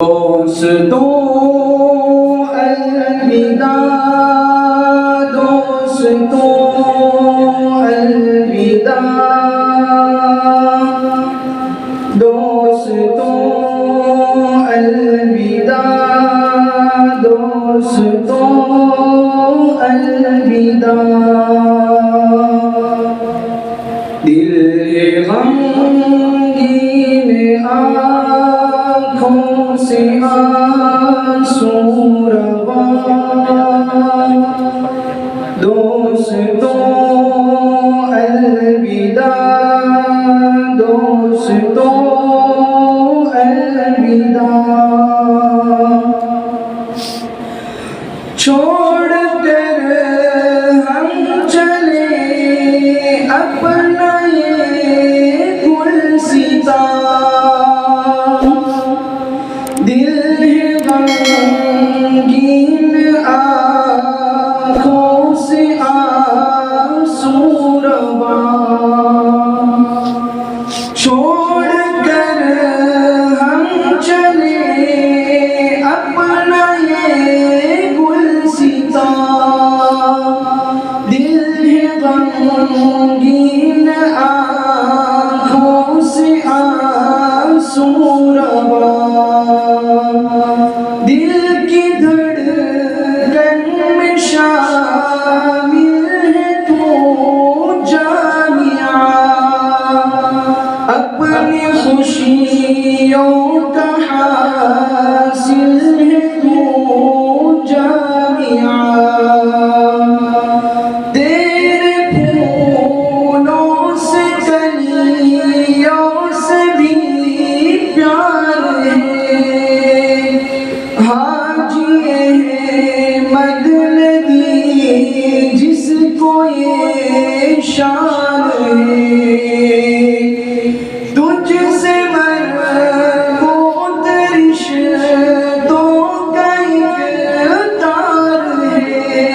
دوستوں الوداع، دوستوں الوداع، دوستوں الوداع، دوستوں الوداع۔ دل ہے غمگین آنکھوں سے آنسو رواں، دوستوں الوداع، دوستوں الوداع۔ چھوڑ کر ہم چلے اپنا یہ گلستان، دل ہے غمگین آنکھوں سے آنسو رواں۔ چھوڑ کر ہم چلے اپنا یہ گلستان، دل ہے غمگین آنکھوں سے آنسو رواں۔ دل کی دھڑکن میں شامل ہے تو جامعہ، اپنی خوشیوں کا حاصل ہے تو جامعہ۔ تیرے پھولوں سے کلیوں سے بھی پیار ہے، حاجی احمد ندی جس کو یہ شان ہے، تجھ سے مربوط رشتوں کا ایک تار ہے،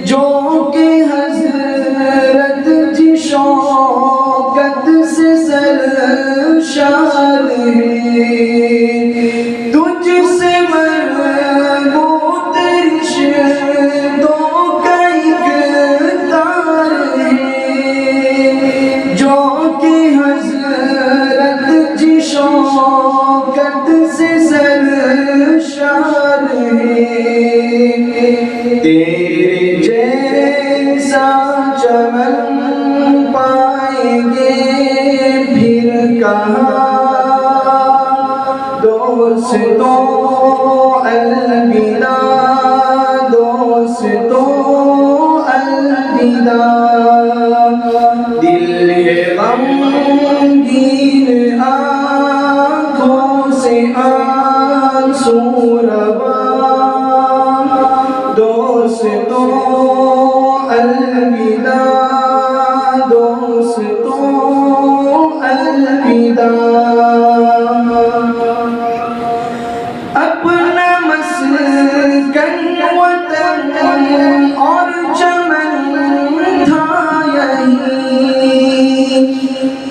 جو کہ حضرت جی شوکت سے سرشار ہے، تجھ سے مربوط رشتوں کا ایک تار ہے، جو کہ حضرت جی شوکت سے سرشار ہے۔ تیرے جیسا چمن پائیں گے پھر کہاں، دوستوں الوداع، دوستوں الوداع۔ دل ہے غمگین آنکھوں سے آنسو رواں، دوستوں الوداع، دوستوں الوداع۔ اپنا مسکن وطن اور چمن تھا یہی،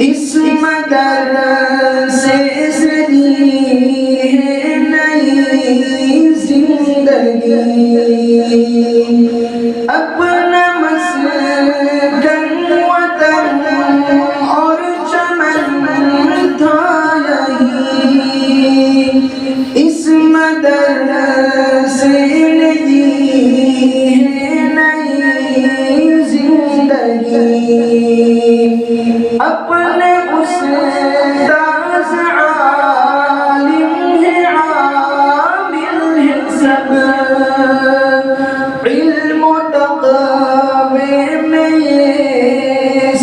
اس مدرسے سے دی ہے نئی زندگی۔ اپنا مسکن وطن اور چمن تھا یہی، اس مدرسے نے دی ہے نئی زندگی۔ اپنے استاذ عالم ہے عامل ہے سب، علم و تقوی میں یہ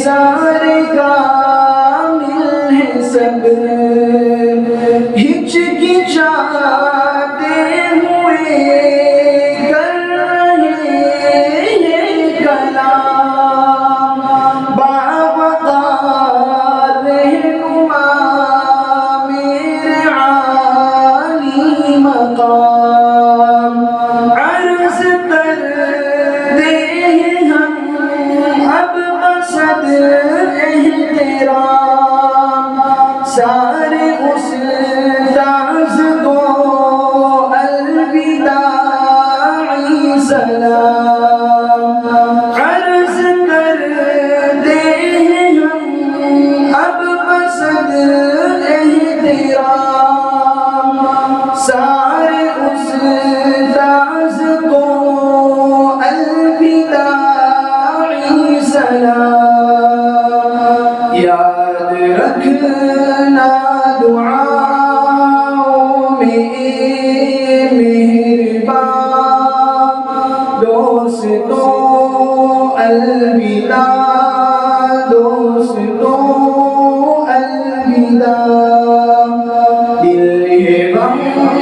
سارے کامل ہے سب، ہچکچاتے ہوئے کر رہے ہیں کلام، باوقار رہنما میرے عالی مقام۔ عرض کر دے ہم اب مقصد احترام، سارے استاذ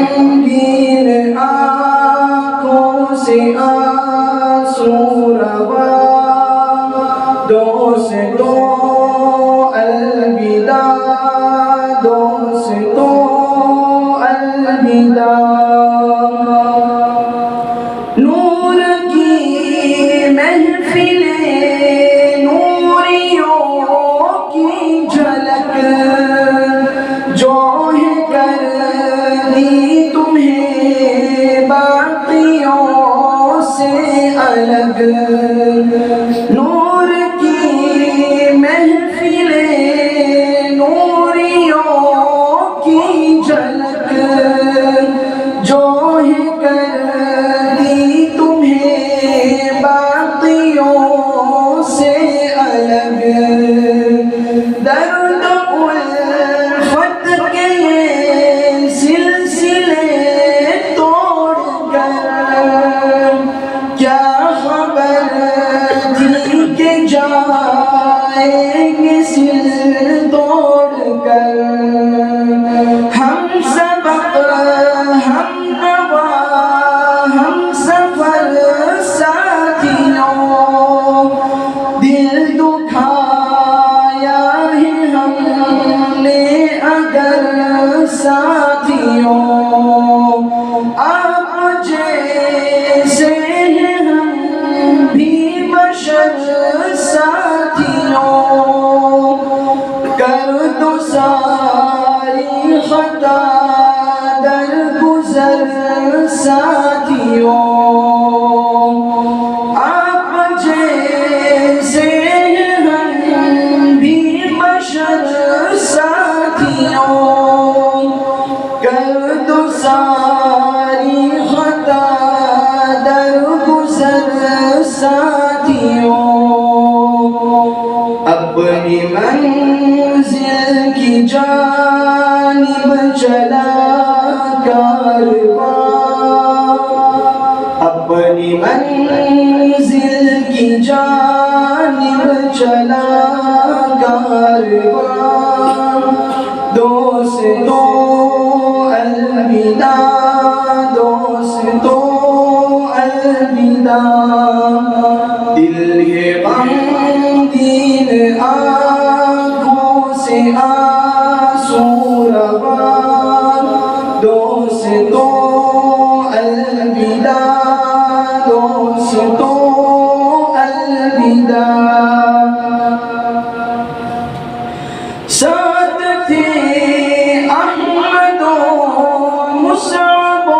غمگین آنکھوں سے آنسو روا، دوستو الوداع، دوستو الوداع۔ نور کی محفلیں، نوریوں کی جھلک، جو ہے کر دی تمہیں باقیوں سے الگ۔ نور کی محفلیں، نوریوں کی جھلک، جو ہے کر دی تمہیں باقیوں سے الگ۔ درد الفت کے یہ سلسلے توڑ کر، کیا خبر تھی کہ جائیں گے سل توڑ کر۔ ہم سبق، ہم نوا، ہم سفر ساتھیوں، دل دکھایا ہے ہم نے اگر ساتھیوں، آپ جیسے ہیں ہم بھی بشر ساتھیوں، کر دو ساری خطا در گزر ساتھیوں، آپ جیسے ہیں ہم بھی بشر ساتھیوں، کر دو ساری خطا در گزر ساتھیوں۔ اپنی منزل کی جانب چلا کارواں، اپنی منزل کی جانب چلا کارواں، دوستو الوداع، دوستو الوداع۔ دل یہ غمگین آنکھوں سے آنسو روا، دوستو الوداع، دوستو الوداع۔ ساتھ تھے احمد و مصعب و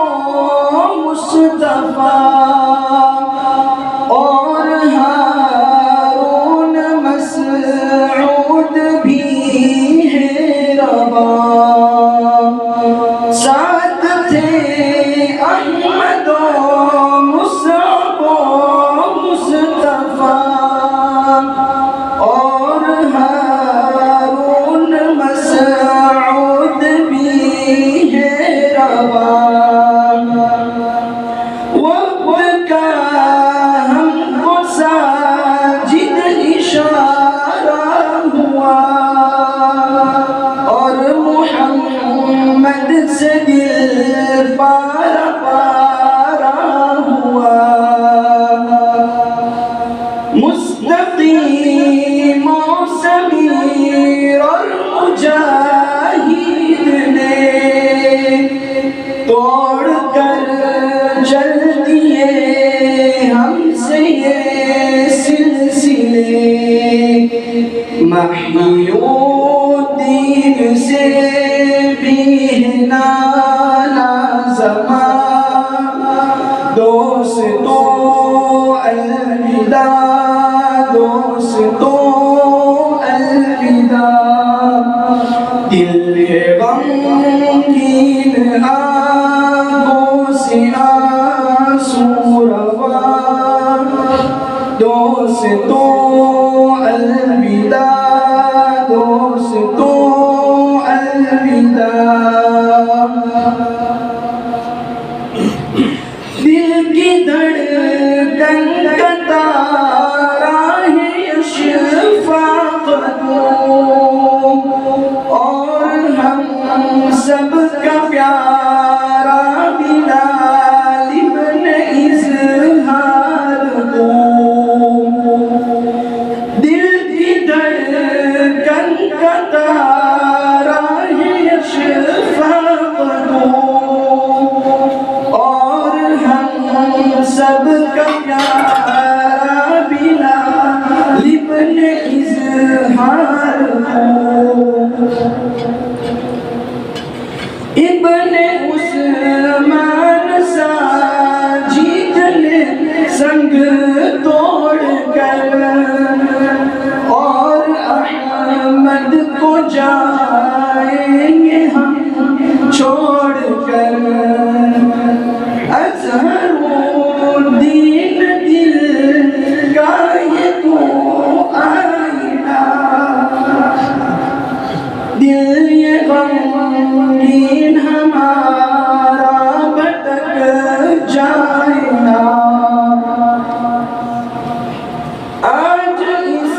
مصطفیٰ، اور ہارون مسعود بھی ہے رواں۔ ساتھ تھے احمد و مصعب و مصطفیٰ، اور ہارون مسعود بھی ہے رواں۔ وقت کا ہم کو ساجد اشارہ ہوا، اور محمد سے دل پارا پارا ہوا۔ مستقیم و سمیر اور مجاہد نے توڑ کر چل دیے ہم سے یہ سلسلے، محی الدین سے بھی ہے نالا زمان، دوستو الوداع، دوستو الوداع۔ دل ہے غمگین آنکھوں سے آنسو روا، دوستو الوداع، دوستو الوداع۔ دل کی دھڑکن کا تارا ہے اشفاق اور ہم سب کا پیارا ابن عثمان ساجد نے سنگ توڑ کر اور احمد کو جائیں گے ہم چھوڑ کر اظہرالدین دل کا یہ تو آئینہ دل یہ غمگین ہمارا بھٹک جائے نا آج اس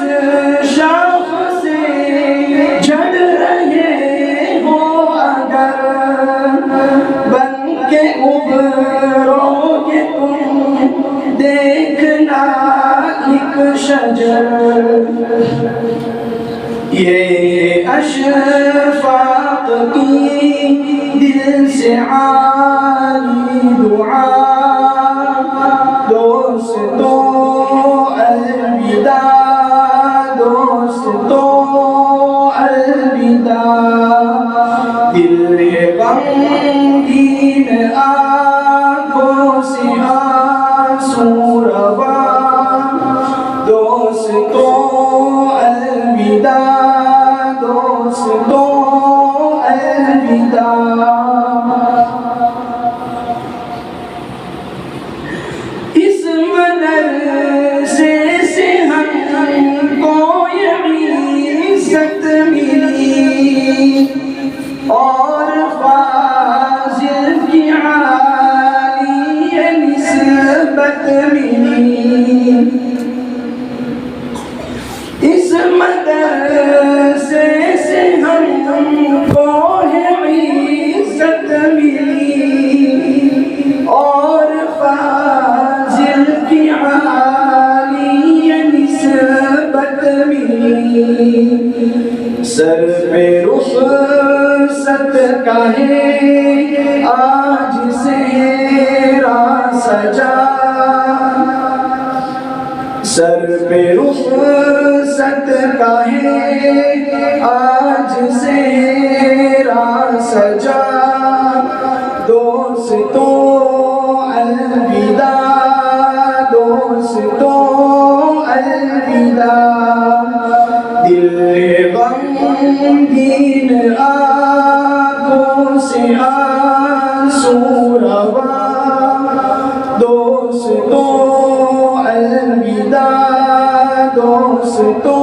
شاخ سے جھڑ رہے ہو اگر بن کے ابھرو گے تم دیکھنا ایک شجر یہ اشفاق کی دل سے عالی دعا دوستو الوداع دوستو الوداع دل غمگین آنکھوں سے آنسو روا دوستو الوداع دوستو الوداع اس مدرسے سے ہم کو یہ عزت ملی اور فاضل کی عالی نسبت ملی اس مدرسے سے ہم کو ہے عزت ملی اور فاضل کی عالی نسبت ملی سر پہ رخصت کا ہے آج سہرا سجا سر پہ رخصت کا ہے آج سہرا سجا دوستو الوداع دوستو الوداع دل غمگین آنکھوں سے آنسو روا دوستو الوداع دوستو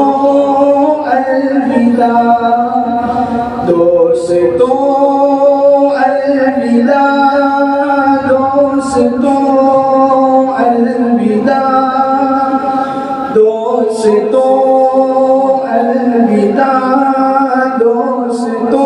الوداع دوستو الوداع دوستو الوداع دوستو الوداع دوستو